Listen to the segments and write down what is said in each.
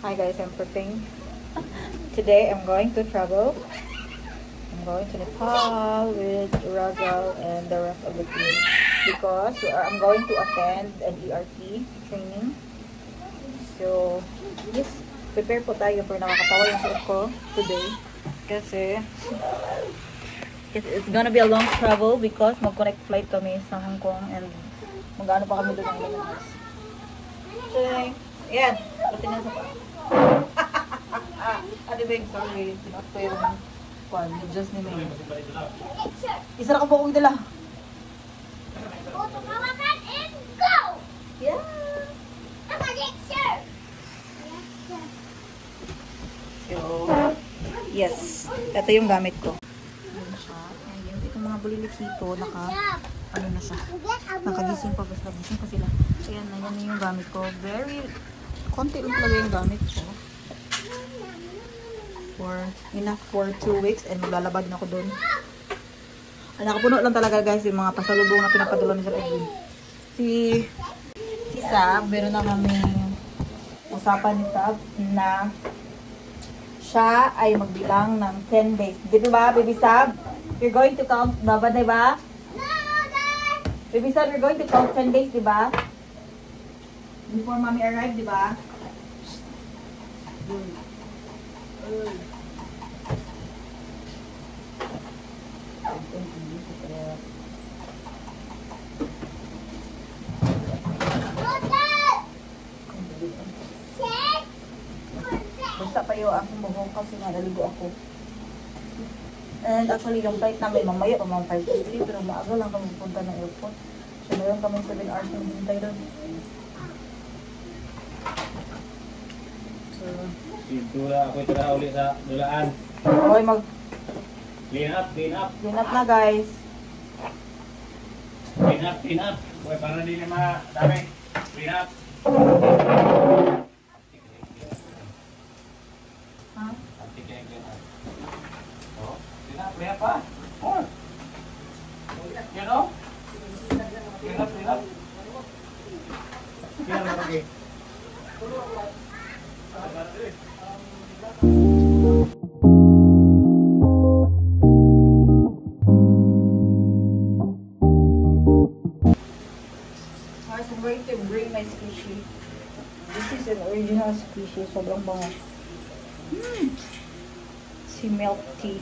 Hi guys, I'm prepping. Today I'm going to travel. I'm going to Nepal with Razal and the rest of the team because I'm going to attend an ERP training. So, yes, prepare po tayo for nakakatawa yung suot ko today. Kasi it's gonna be a long travel because mag-connect flight kami sa Hong Kong and mag-ano pa kami doon ng ilang hours. So, yan. Pati na sa pa. Ate Beng, sorry. Sinuot ko yung kwan. Just ni May. Isa na ka po kong dala. Yeah. So, yes. Ito yung gamit ko. Ayan siya. Ayan. Itong mga bulilit dito, ano na siya. Nakagising pa. Basta nagising pa sila. Ayan na, yan yung gamit ko. Very, konti lang talaga yung gamit ko. Enough for 2 weeks and maglalabad na ako doon. Nakapuno lang talaga guys yung mga pasalubong na pinapadala ni Sir Edwin. Si Sab, meron na kami usapan ni Sab na siya ay magbilang ng 10 days. Di ba, Baby Sab? You're going to count, baba, di ba? Baby Sab, you're going to count 10 days, di ba? Before Mommy arrive, di ba? Basta pa yung aking buhok kasi nalaligo ako. And actually yung flight namin mamaya pa mga 5:30 pero maaga lang kami punta ng airport. So meron kami 7 hours na hintay doon. So, Dula, ako ito na uli sa dulaan. okay, Clean up, clean up. clean up na guys. Clean up, clean up. Uy, para hindi na madami. Clean up. Ha? Clean up. Oh, clean up, clean up pa. Oh. You know? Clean up, clean up. Clean up, okay. I'm going to bring my squishy. This is an original squishy. Sobrang bango. Si milk tea.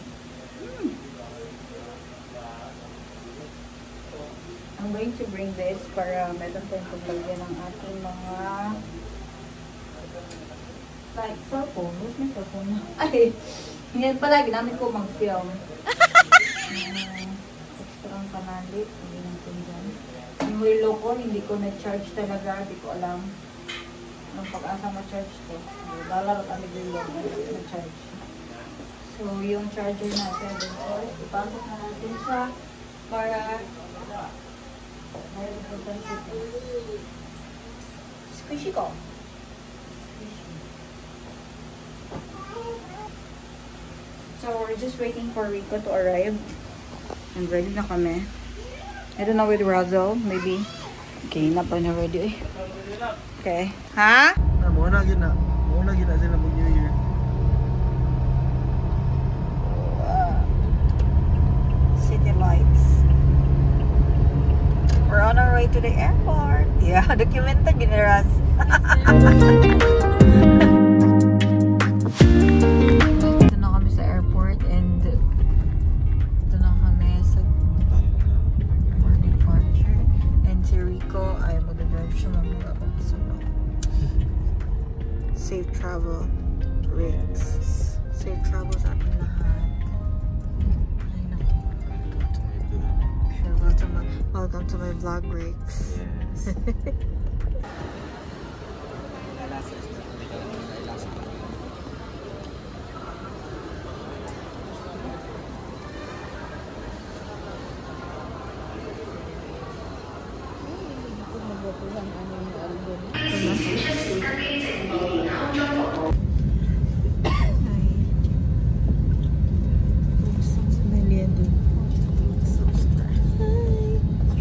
I'm going to bring this para meron tayong paglagyan ng ating mga like cellphone. Where's my cellphone? Ay, yan pala. Ginamit ko mag-film. Extra ang kanali. Hindi natin dyan. Yung relo ko, hindi ko na-charge talaga. Hindi ko alam anong pag-asa ma-charge ko. Lalaro kami relo na-charge. So, yung charger natin, ipasok na natin siya para squishy ko. So, we're just waiting for Rico to arrive. And ready na kami. I don't know with Razal, maybe. Okay, na pa na ready eh. Okay. Ha? Muna gina sila mag New Year. City lights. We're on our way to the airport. Yeah, documented yun, Raz. Dito na kami sa airport and dito na kami sa for departure. And si Rico ay mag-drive siya mamaya pagkasunod. Safe travel, Riggs. Safe travel sa ating lahat. Ay, naku. Welcome to my vlog, Riggs. Yes.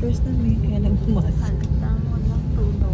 First na may kaya nagmask. Haltang walang tulog.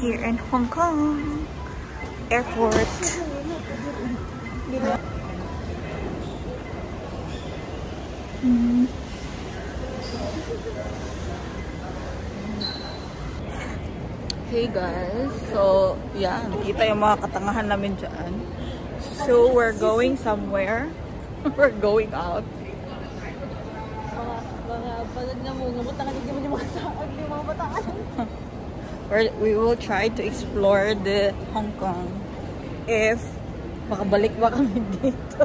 here in Hong Kong airport. Hey guys, so yeah, nakita yung mga katangahan namin dyan. So we're going somewhere. We're going out. We will try to explore the Hong Kong if makabalik ba kami dito.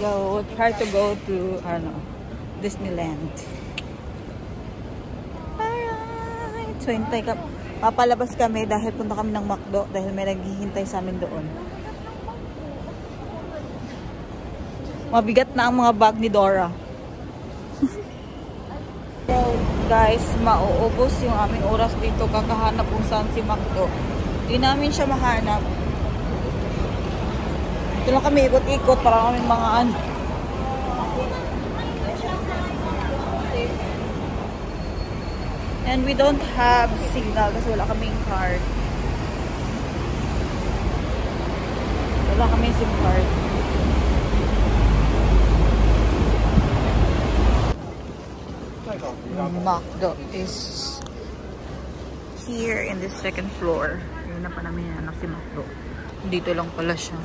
we'll try to go to Disneyland. Alright. So hintay ka. Papalabas kami dahil punta kami ng McDo dahil may naghihintay sa amin doon. Mabigat na ang mga bag ni Dora. So, guys, mauubos yung aming oras dito kakahanap kung saan si McDo. Hindi namin siya mahanap. Ito lang kami ikot-ikot para kami mga ano. And we don't have signal kasi wala kaming card. Wala kaming SIM card. McDo is here in the second floor. Ayun na pa namin anak si McDo. Dito lang pala siya.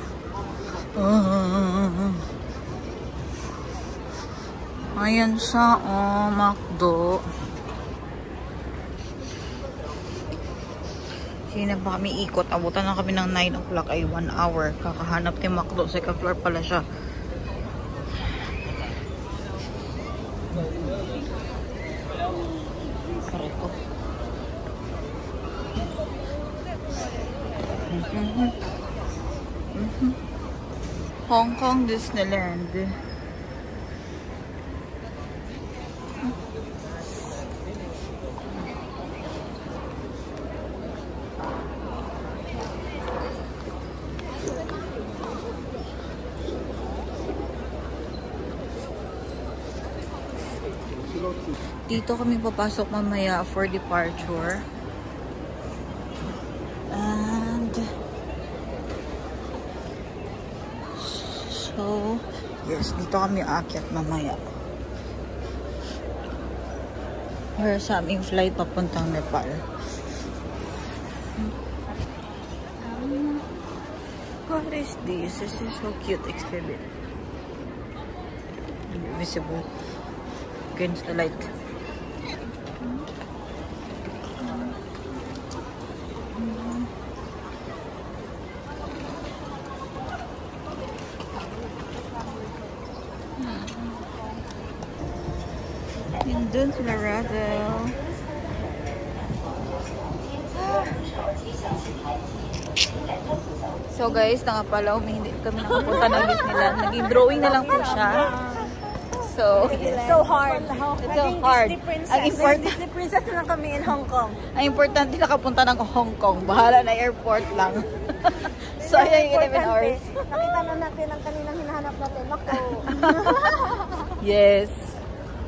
Ayan siya, McDo. Hindi na pa kami ikot. Abutan na kami ng 9 o'clock ay 1 hour. Kakahanap ni McDo. Second floor pala siya. Kareko. Hong Kong Disneyland. Dito kami papasok mamaya for departure. And so, yes, dito kami aakyat mamaya. Or sa aming flight papuntang Nepal. What is this? This is so cute exhibit. Visible against the light. Yun sila Razel. So guys, nakapalaw, hindi kami nakapunta ng Disneyland. Naging drawing na lang po siya. So, yes. So hard. It's so hard. Ang important, Disney princess na lang kami in Hong Kong. ang importante nakapunta ng Hong Kong. Bahala na airport lang. So, ayan yung 11 hours. Nakita na natin ang kaninang hinahanap natin. Mako. Yes.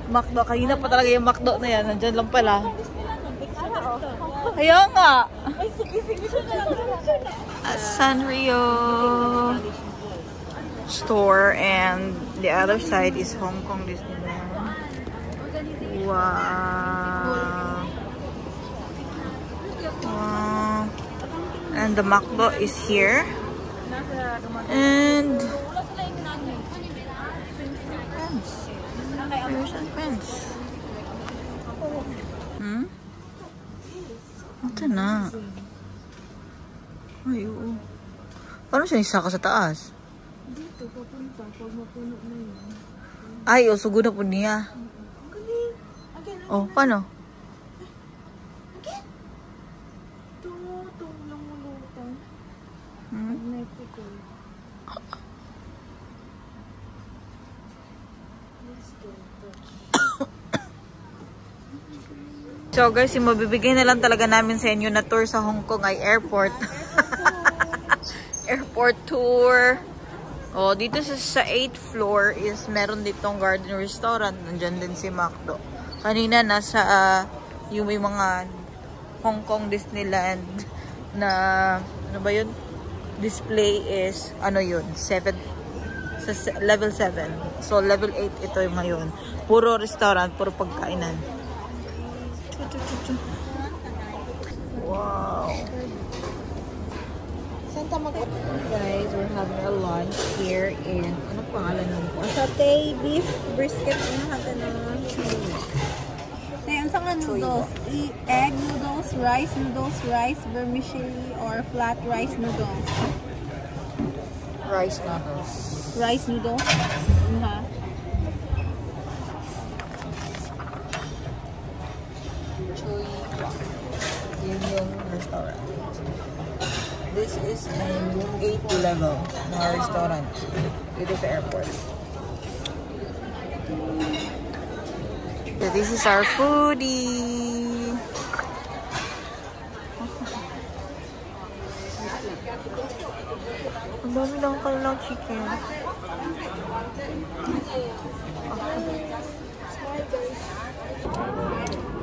McDo. Kanina pa talaga yung McDo na yan. Nandyan lang pala. Kaya nga. Sanrio store and the other side is Hong Kong Disneyland. Wow. Wow. And the McDo is here. And Here's some friends. Ito na. Ay, oo. Paano siya isaka sa taas? Dito, papunta. Pag mapuno na yun. Ay, sugo na po niya. Again. Oh, paano? Again. Tumutong lumulutong. Hmm? Magnetical. So guys, yung mabibigay na lang talaga namin sa inyo na tour sa Hong Kong ay airport. Airport tour. Oh, dito sa 8th floor is meron ditong garden restaurant. Nandiyan din si McDo. Kanina nasa yung may mga Hong Kong Disneyland na, ano ba yun? Display is, ano yun? 7, sa level 7. So, level 8 ito yung ngayon. Puro restaurant, puro pagkainan. Wow. Guys, we're having a lunch here in, ano pangalan nun po? Satay, beef, brisket, ano hata na. Ang saka noodles, egg noodles, rice, vermicelli, or flat rice noodles. Rice noodles. Rice noodles. Choy. Yun yung restaurant. This is a gate level na restaurant dito sa airport. So this is our foodie. Ang dami lang kanilang chicken.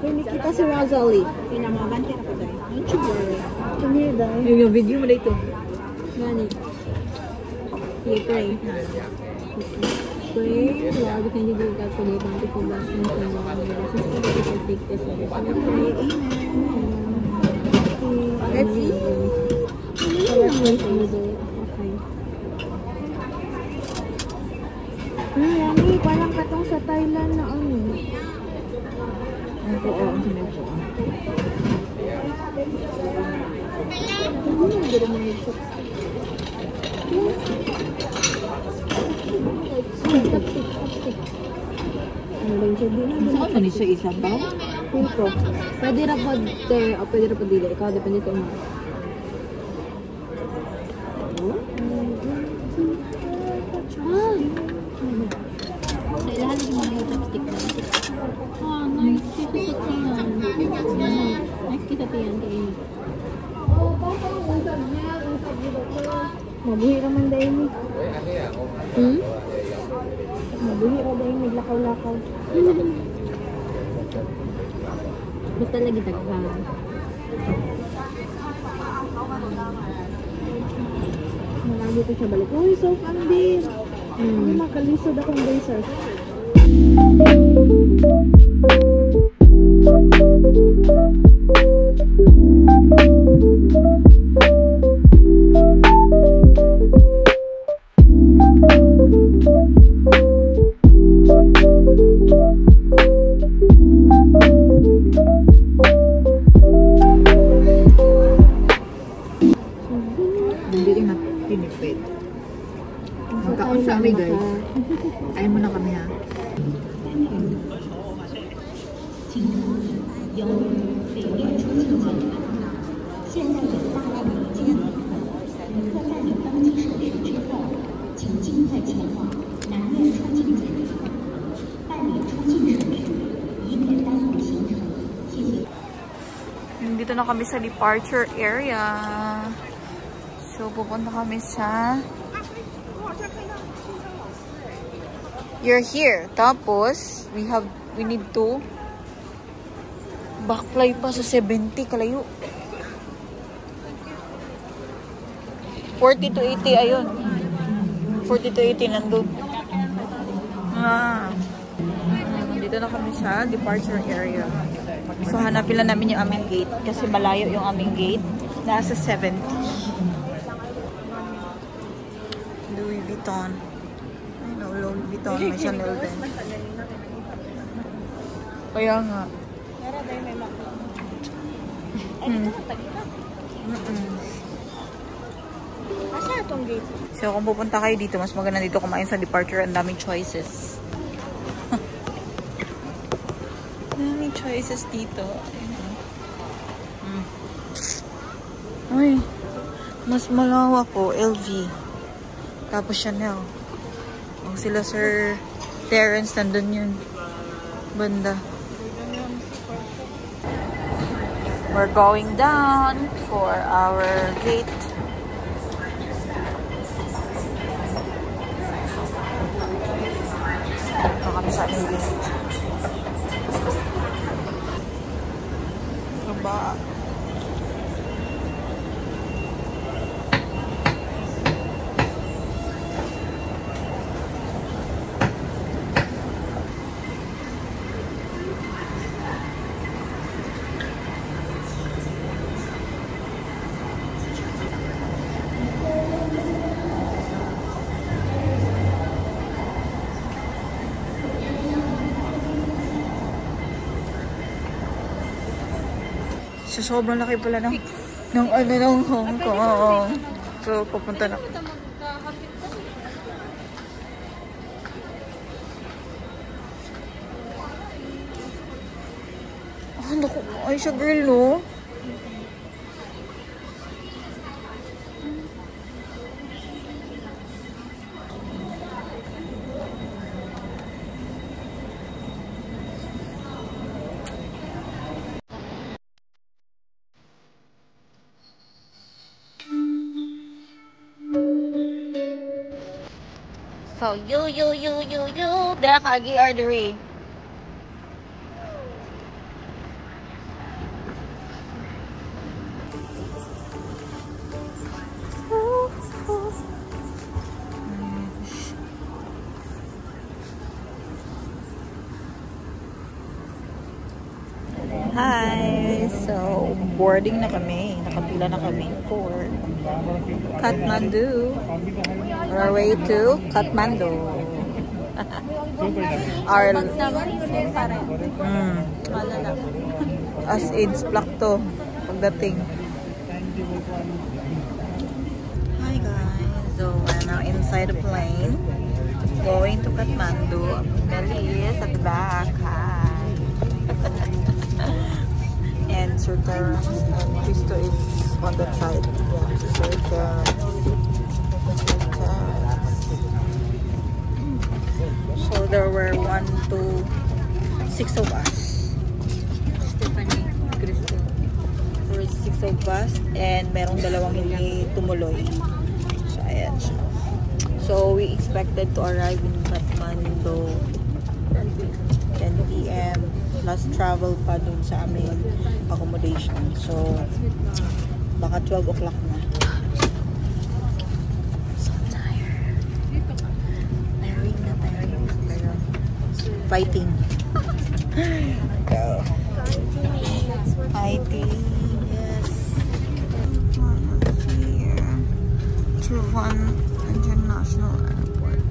Hindi kita si Rosalie. Pinamaganti na ko dahil. Don't you worry. Come here dahil. Yung video mo dito. Gani. You pray. Pray, Lord, can you do that for the bountiful blessings and long blessings for the people take this and this. And we pray, amen. Let's eat. Okay. Yummy. Parang katong sa Thailand na ano. Oo, ang sinagpo. Hindi mo yung chips. Tapsik. Ano ba yung sabi na? Saan man siya isang daw? Pinto. Pwede na po there o pwede na po dili. Ikaw, depende sa uma. Sa ilahan yung mga chopstick na. Nice. Kasi sa tiyan. Nice kita tiyan kayo. Mabuhi naman dahil ni. Mabuhi ra dahil naglakaw-lakaw. Basta lagi tagpa. Malagi ko siya balik. Uy, so fun din. Makalisod akong racers. Hindi rin na pinipid. Magkaon sa amin guys. Ayaw mo na kami ha. Dito na kami sa departure area. So, pupunta kami sa... You're here. Tapos, we need to backfly pa sa 70 kalayo. 40 to 80, ayun. 40 to 80 nandun. Dito na kami sa departure area. So, hanapin lang namin yung aming gate. Kasi malayo yung aming gate. Nasa 70. Louis Vuitton. I know, Louis Vuitton. May Chanel din. Kaya nga. Asa itong gate? So, kung pupunta kayo dito, mas maganda dito kumain sa departure. Ang daming choices. Daming choices dito. Ay, mas malawak po. LV. Tapos Chanel. Ang sila Sir Terrence, nandun yun. Banda. We're going down for our gate. Ito kami sa ating gate. Aba. So, sobrang laki pala ng Hong Kong. So, pupunta na. Naku, ay siya girl, no? So, you. Dara kagi ordery. Hi! So, boarding na kami. Nakapila na kami for Kathmandu. Our way to Kathmandu. Our as AIDS plak to pagdating. Hi guys! So, we're now inside the plane going to Kathmandu. Melly is at the back. Hi! And Sir Terrence and Cristo is on that side. Yeah, Sir Terrence. So there were 1, 2, 6 of us. Stephanie, Cristo. There were 6 of us and merong 2 hindi tumuloy. So ayan siya. So we expected to arrive in Kathmandu 10 p.m. plus travel pa dun sa aming accommodation. So, baka 12 o'clock na. So tired. Tiring na. Pero, fighting. Go. Fighting. Yes. Here. Chuan International Airport.